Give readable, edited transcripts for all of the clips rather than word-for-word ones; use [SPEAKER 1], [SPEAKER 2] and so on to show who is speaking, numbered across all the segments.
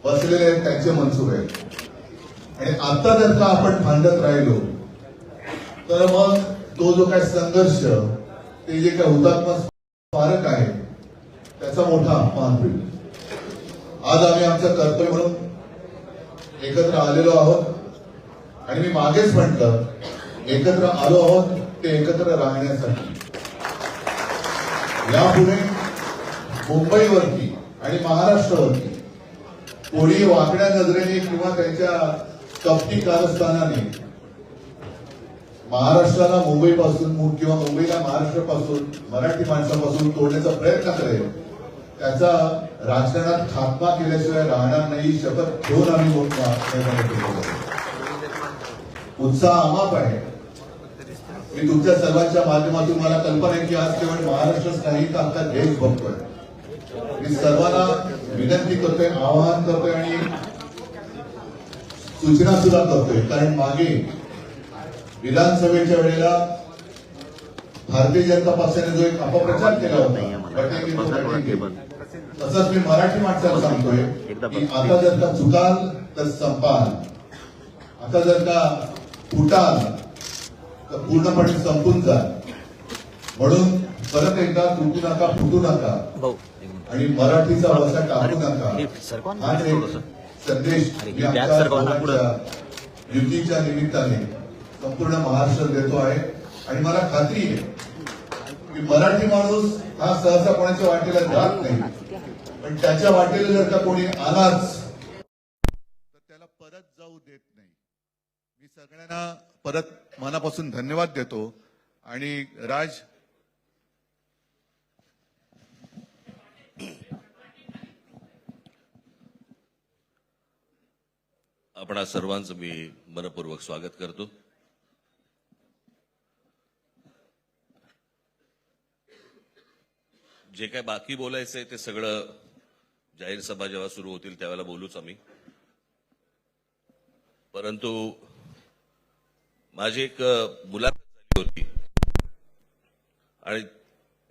[SPEAKER 1] बसलेले आहेत त्यांचे मनसुबे आहेत. आणि आता जर का आपण भांडत राहिलो तर मग तो जो काही संघर्ष, ते जे काही हुतात्मा स्मारक आहे त्याचा मोठा अपमान होईल. आज आम्ही आमचं कर्तव्य म्हणून एकत्र आलेलो आहोत आणि मी मागेच म्हटलं एकत्र आलो आहोत ते एकत्र राहण्यासाठी. यापुढे मुंबईवरती आणि महाराष्ट्रावरती कोणी वाकड्या नजरेने किंवा त्यांच्या कपटी कारस्थानाने महाराष्ट्राला मुंबईपासून किंवा मुंबईला महाराष्ट्रापासून, मराठी माणसापासून तोडण्याचा प्रयत्न करेल, त्याचा राजकारणात खात्मा केल्याशिवाय राहणार नाही. शपथ घेऊन आम्ही उत्साह अमाप आहे. मी तुमच्या सर्वांच्या माध्यमातून मला कल्पना आहे की आज केवळ महाराष्ट्रच नाही तर आता देश बघतोय. मी सर्वांना विनंती करतोय, आवाहन करतोय आणि सूचना सुद्धा करतोय. कारण मागे विधानसभेच्या वेळेला भारतीय जनता पक्षाने जो एक अपप्रचार केला होता, तसंच मी मराठी माणसाला सांगतोय की आता जर का चुकाल तर संपाल, आता जर का फुटाल तर पूर्णपणे संपून जाल. म्हणून परत एकदा तुटू नका, फुटू नका आणि मराठीचा वसा टाकू नका. हा एक संदेश मी आमच्या युतीच्या निमित्ताने संपूर्ण महाराष्ट्र देतो आहे. आणि मला खात्री आहे की मराठी माणूस हा सहसा कोणाच्या वाटेला जात नाही, पण त्याच्या वाटेला जर का कोणी आलाच तर त्याला परत जाऊ देत नाही. मी सगळ्यांना परत मनापासून धन्यवाद देतो. आणि राज,
[SPEAKER 2] आपणा सर्वांचं मी मनपूर्वक स्वागत करतो. जे काय बाकी बोलायचंय ते सगळं जाहीर सभा जेव्हा सुरू होतील त्यावेळेला बोलूच आम्ही. परंतु माझी एक मुलाखत झाली होती आणि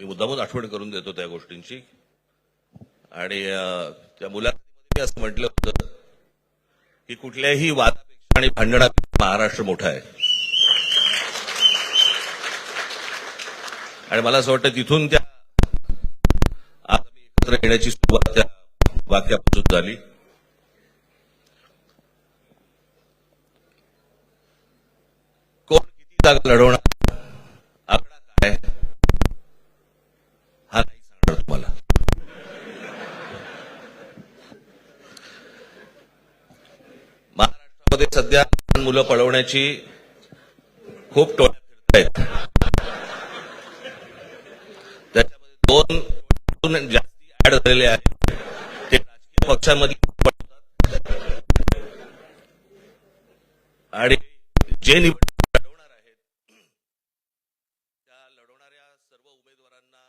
[SPEAKER 2] मी मुद्दामून आठवण करून देतो त्या गोष्टींची. आणि त्या मुलाखतीमध्ये मी असं म्हटलं होतं की कुठल्याही वादापेक्षा आणि भांडणापेक्षा महाराष्ट्र मोठा आहे. आणि मला असं वाटतं तिथून त्या आज आम्ही एकत्र येण्याची सुरुवात त्या वाक्यापासून झाली. कोण किती जागा लढवणार, आकडा काय हा नाही सांगणार तुम्हाला. महाराष्ट्रामध्ये सध्या मुलं पळवण्याची खूप टोळ्या फिरत आहेत. त्याच्यामध्ये दोन जास्ती ऍड झालेले आहेत. ते राजकीय पक्षांमध्ये पळतात आणि जे निवडणूक लढवणार आहेत त्या लढवणाऱ्या सर्व उमेदवारांना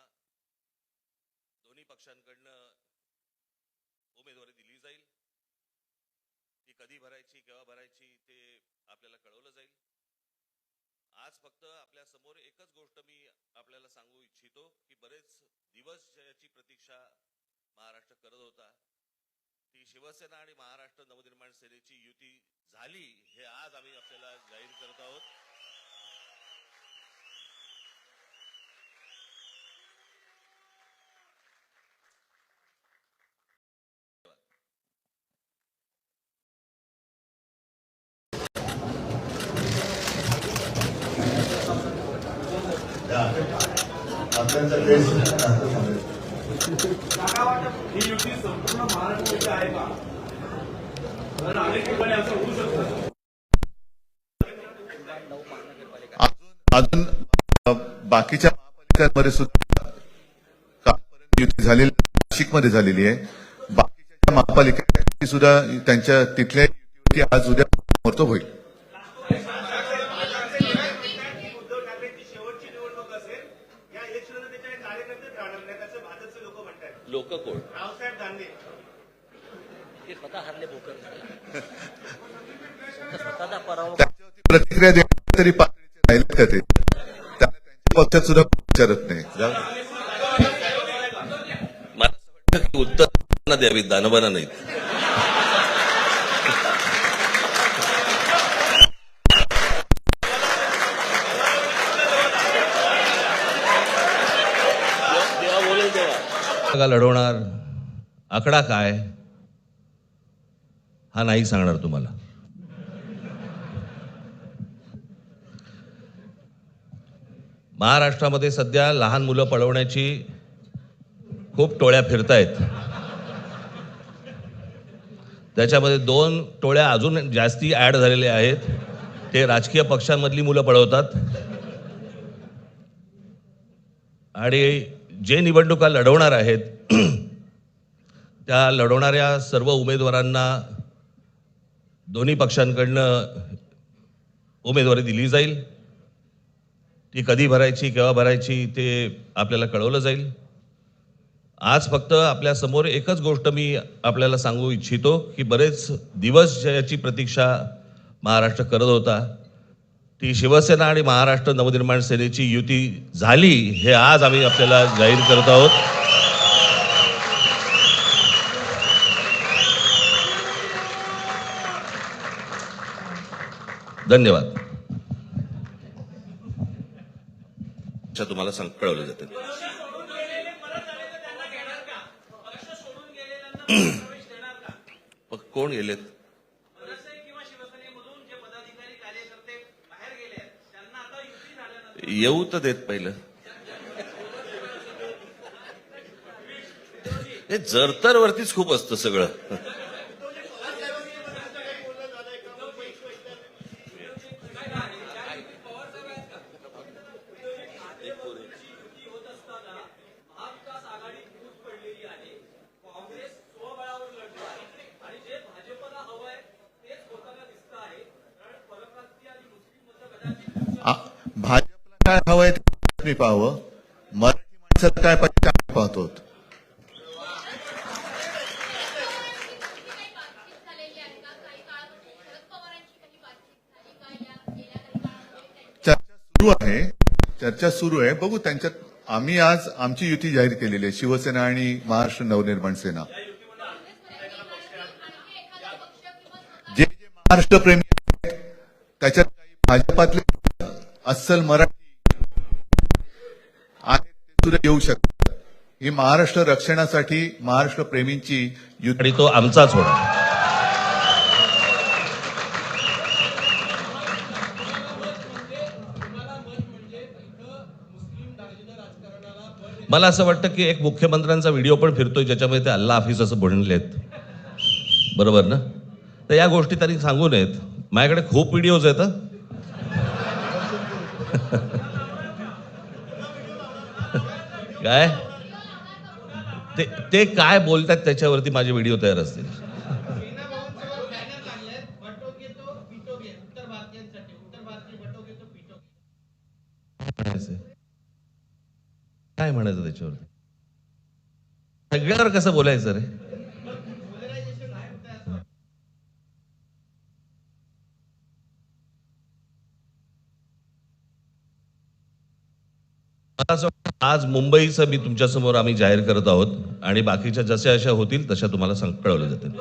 [SPEAKER 2] दोन्ही पक्षांकडनं उमेदवारी दिली जाईल. ती कधी भरायची, केव्हा भरायची ते आपल्याला कळवलं जाईल. आज फक्त आपल्या समोर एकच गोष्ट मी आपल्याला सांगू इच्छितो की बरेच दिवस ज्याची प्रतीक्षा महाराष्ट्र करत होता ती शिवसेना आणि महाराष्ट्र नवनिर्माण सेनेची युती झाली, हे आज आम्ही आपल्याला जाहीर करत आहोत.
[SPEAKER 3] ही युती संपूर्ण महाराष्ट्राची आहे का? कारण अनेक ठिकाणी असं होऊ शकतं.
[SPEAKER 1] अजून बाकीच्या महापालिकांमध्ये सुद्धा कालपर्यंत युती झालेली, नाशिकमध्ये झालेली आहे. बाकीच्या महापालिका सुद्धा त्यांच्या तिथल्या युती आज उद्या महत्व होईल.
[SPEAKER 3] उद्धव ठाकरेंची शेवटची निवडणूक असेल, या इलेक्शनला त्याच्या कार्यकर्तेच राहणार नाही असं भाजपचे लोक म्हणतात.
[SPEAKER 2] लोक कोण?
[SPEAKER 3] रावसाहेब दानवे
[SPEAKER 4] ते स्वतः हरले भोकर स्वतःचा पराभव.
[SPEAKER 1] त्याच्यावरती प्रतिक्रिया देण्यात तरी पातळीचे राहिले का ते? त्यांना त्यांच्या पक्षात सुद्धा विचारत नाही.
[SPEAKER 2] मला असं वाटतं की उत्तर द्यावीत, दानवांना नाहीत. जागा लढवणार, आकडा काय हा नाही सांगणार तुम्हाला. महाराष्ट्रामध्ये सध्या लहान मुलं पळवण्याची खूप टोळ्या फिरतायत. त्याच्यामध्ये 2 टोळ्या अजून जास्ती ॲड झालेल्या आहेत. ते राजकीय पक्षांमधली मुलं पळवतात आणि जे निवडणुका लढवणार आहेत त्या लढवणाऱ्या सर्व उमेदवारांना दोन्ही पक्षांकडनं उमेदवारी दिली जाईल. ती कधी भरायची, केव्हा भरायची ते आपल्याला कळवलं जाईल. आज फक्त आपल्या समोर एकच गोष्ट मी आपल्याला सांगू इच्छितो की बरेच दिवस ज्याची प्रतीक्षा महाराष्ट्र करत होता, ती शिवसेना आणि महाराष्ट्र नवनिर्माण सेनेची युती झाली हे आज आम्ही आपल्याला जाहीर करत आहोत. धन्यवाद. तुम्हाला कळवलं जाते. कोण गेलेत? येऊ तर देत पहिलं. हे जरतर वरतीच खूप असतं सगळं.
[SPEAKER 1] भाजपला काय हवंय ते मी पाहावं, मराठी माणसाला काय पाहिजे ते पाहतो. चर्चा सुरू आहे. बघू त्यांच्यात. आम्ही आज आमची युती जाहीर केलेली आहे, शिवसेना आणि महाराष्ट्र नवनिर्माण सेना. जे जे महाराष्ट्र प्रेमी आहेत त्याच्यात काही भाजपातले अस्सल मराठी आहेत ते सुद्धा येऊ शकतात. ही महाराष्ट्र रक्षणासाठी महाराष्ट्र प्रेमींची युती
[SPEAKER 2] आणि तो आमचाच होणार. मला असं वाटतं की एक मुख्यमंत्र्यांचा व्हिडिओ पण फिरतोय ज्याच्यामध्ये ते अल्ला हाफिज असं बोललेत, बरोबर ना? तर या गोष्टी त्यांनी सांगू नयेत. माझ्याकडे खूप व्हिडिओज आहेत. काय ते काय बोलतात त्याच्यावरती माझे व्हिडिओ तयार असतील. काय म्हणायचं त्याच्यावरती? सगळ्यावर कसं बोलायचं रे? मला असं वाटतं आज मुंबईचं मी तुमच्यासमोर आम्ही जाहीर करत आहोत आणि बाकीच्या जशा अशा होतील तशा तुम्हाला कळवलं जातील.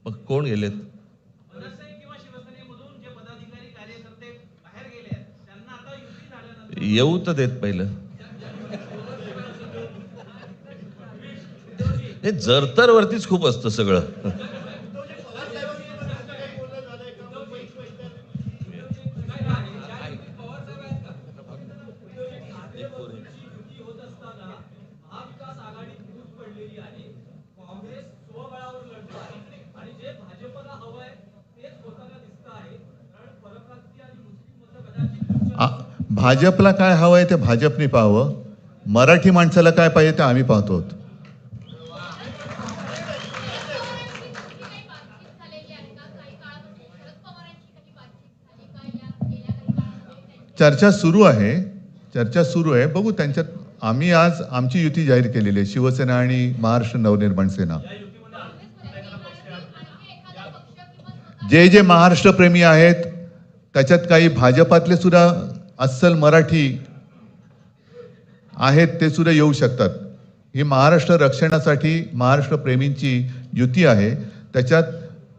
[SPEAKER 2] मग कोण गेलेत? येऊ तर देत पहिलं. हे जरतर वरतीच खूप असतं सगळं.
[SPEAKER 1] भाजपला काय हवंय ते भाजपने पाहावं, मराठी माणसाला काय पाहिजे ते आम्ही पाहतो. चर्चा सुरू आहे. बघू त्यांच्यात. आम्ही आज आमची युती जाहीर केलेली आहे, शिवसेना आणि महाराष्ट्र नवनिर्माण सेना. जे जे महाराष्ट्र प्रेमी आहेत त्याच्यात काही भाजपातले सुद्धा अस्सल मराठी आहेत ते सुद्धा येऊ शकतात. ही महाराष्ट्र रक्षणासाठी महाराष्ट्र प्रेमींची युती आहे. त्याच्यात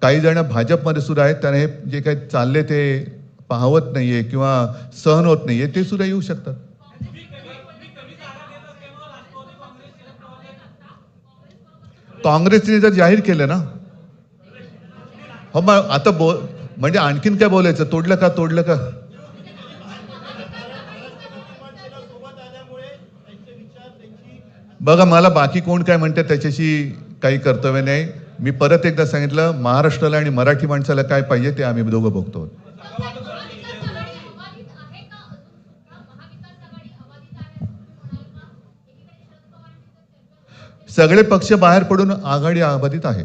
[SPEAKER 1] काही जण भाजपमध्ये सुद्धा आहेत. त्यांना हे जे काही चालले ते पाहवत नाहीये किंवा सहन होत नाहीये ते सुद्धा येऊ शकतात. काँग्रेसने जर जाहीर केलं ना, हो मग आता म्हणजे आणखीन काय बोलायचं, तोडलं का तोडलं का. बघा मला बाकी कोण काय म्हणते त्याच्याशी काही कर्तव्य नाही. मी परत एकदा सांगितलं, महाराष्ट्राला आणि मराठी माणसाला काय पाहिजे ते आम्ही दोघं बघतो. सगळे पक्ष बाहेर पडून आघाडी अबाधित आहे.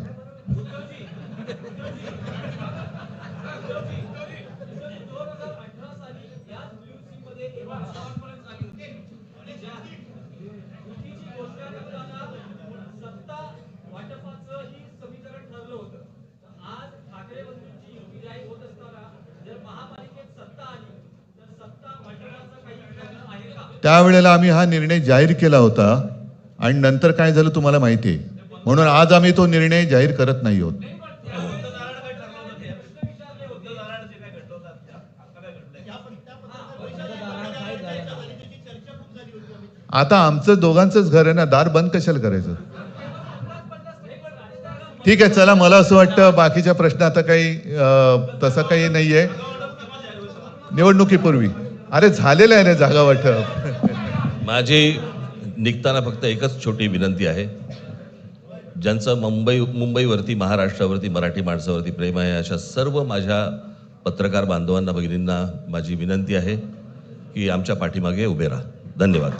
[SPEAKER 1] त्यावेळेला आम्ही हा निर्णय जाहीर केला होता आणि नंतर काय झालं तुम्हाला माहिती आहे. म्हणून आज आम्ही तो निर्णय जाहीर करत नाही आहोत. आता आमचं दोघांचंच घर आहे ना, दार बंद कशाला करायचं. ठीक आहे चला, मला असं वाटतं बाकीच्या प्रश्न आता काही तसं काही नाहीये. निवडणुकीपूर्वी अरे झालेलं आहे ना जागा वाटप.
[SPEAKER 2] माझी निघताना फक्त एकच छोटी विनंती आहे. ज्यांचं मुंबईवरती, महाराष्ट्रावरती, मराठी माणसावरती प्रेम आहे, अशा सर्व माझ्या पत्रकार बांधवांना, भगिनींना माझी विनंती आहे की आमच्या पाठीमागे उभे राहा. धन्यवाद.